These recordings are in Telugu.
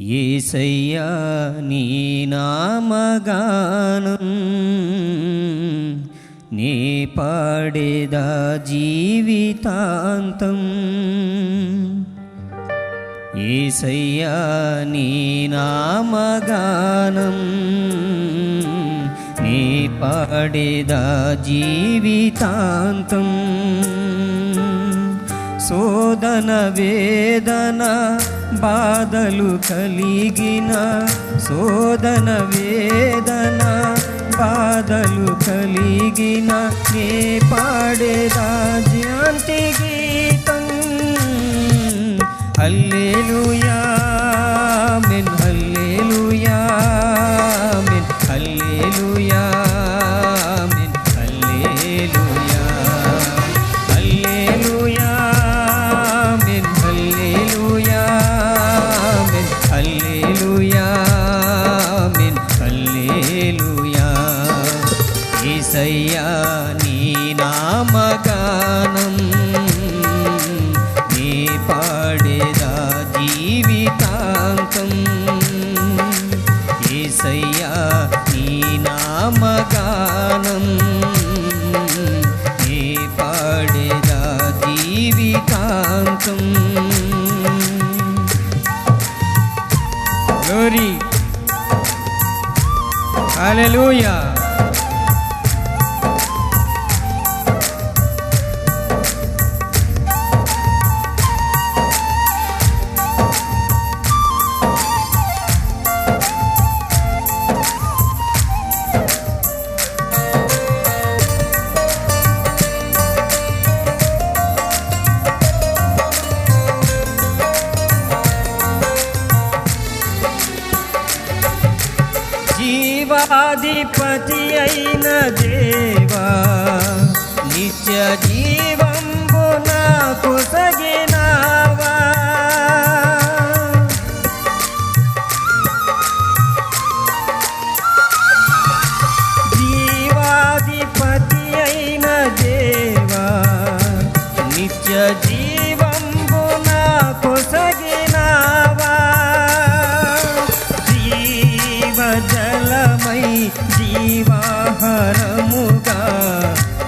యేసయ్యా నీ నామగానం నీ పాడేదా జీవితాంతం. యేసయ్యా నీ నామగానం నీ పాడేదా జీవితాంతం. శోధన వేదన బాధలు కలిగిన, శోధన వేదన బాధలు కలిగిన నీ పాడేదా శాంతి గీతం. హల్లెలూయా ఆమేన్, హల్లెలూయా ఆమేన్, హల్లెలూయా ఆమేన్, హల్లెలూయా హల్లెలూయా ఆమేన్, హల్లెలూయా ఆమేన్, హల్లెలూయా ఆమేన్, హల్లెలూయా. యేసయ్యా నీ నామగానం నీ పాడేదా జీవితాంతం. యేసయ్యా నీ నామగానం నీ పాడేదా జీవితాంతం. గ్లోరీ, హల్లెలూయా. జీవాధిపతి అయిన దేవా, నిత్య జీవంబు నాకు సగినావా. జీవాధిపతి అయిన దేవా, నిత్య జీవంబు నాకు సగినావా. జలమై జీవాహారముగా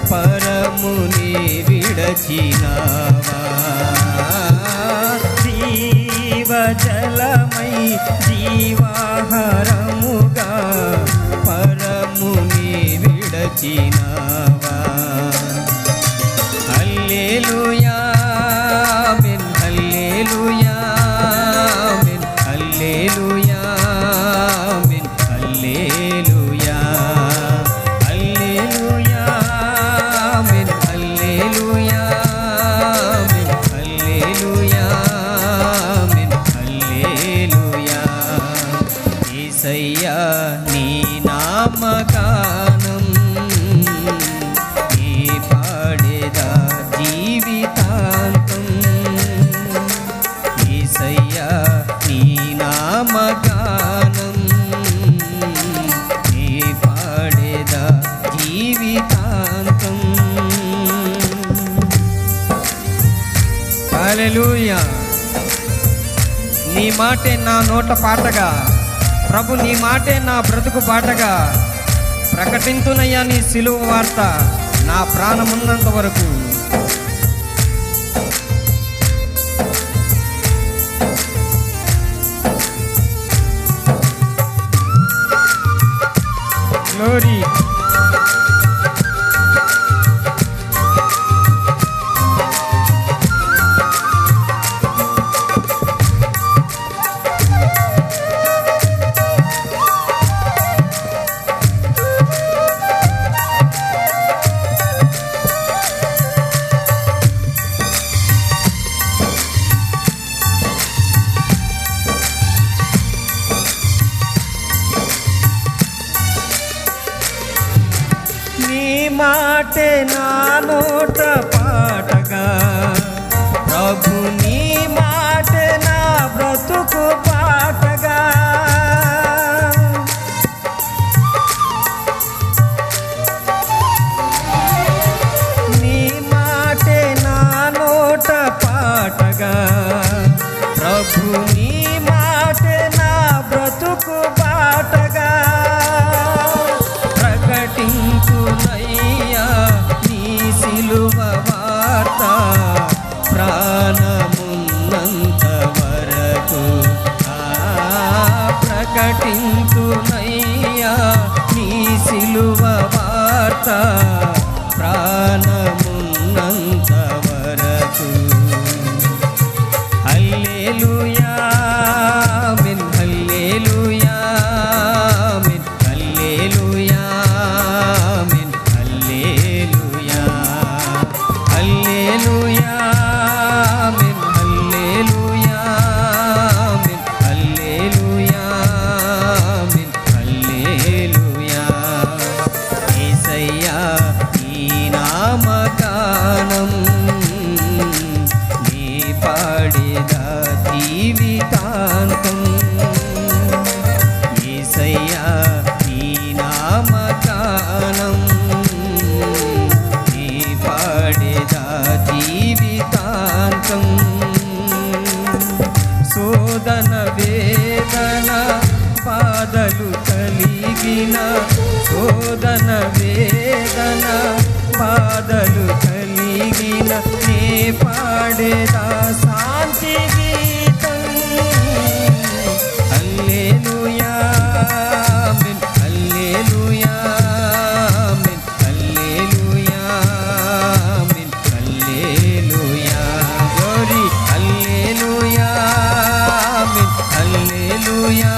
పరముని విడచినావా. జీవజలమై జీవాహారముగా పరముని విడచినావా. హల్లెలూయా ఆమేన్, హల్లెలూయా ఆమేన్, హల్లెలూయా ఆమేన్, హల్లెలూయా హల్లెలూయా ఆమేన్, హల్లెలూయా ఆమేన్, హల్లెలూయా ఆమేన్, హల్లెలూయా. యేసయ్యా నీ నామగానం నీ పాడేదా జీవితాంతం. యేసయ్యా నీ నామగానం నీ పాడేదా జీవితాంతం. హల్లెలూయా. నీ మాటే నా నోట పాటగా, ప్రభు నీ మాటే నా బ్రతుకు పాటగా ప్రకటింతునయ్యా నీ సిలువ వార్త నా ప్రాణమున్నంత వరకు. గ్లోరీ. నీ మాటే నా నోట పాటగా, ప్రభు నీ మాటే నా బ్రతుకు పాటగా. నీ మాటే నా నోట పాటగా, ప్రభు నీ మాటే నా ప్రకటింతునయ్యా నీ సిలువ వార్త ప్రాణమున్నంత వరకు. హల్లెలూయా ఆమేన్, హల్లెలూయా ఆమేన్, హల్లెలూయా ఆమేన్, హల్లెలూయా, హల్లెలూయా ఆమేన్, హల్లెలూయా ఆమేన్, హల్లెలూయా ఆమేన్, హల్లెలూయా. యేసయ్యా నీ నామగానం నీ పాడేదా జీవితాంతం. యేసయ్యా నీ నామగానం నీ పాడేదా జీవితాంతం. శోధన వేదన బాధలు కలిగిన, శోధన వేదన బాధలు కలిగిన నే పాడేదా శాంతి గీతం. హల్లెలూయా ఆమేన్, హల్లెలూయా ఆమేన్, హల్లెలూయా ఆమేన్, హల్లెలూయా. గ్లోరీ హల్లెలూయా ఆమేన్, హల్లెలూయా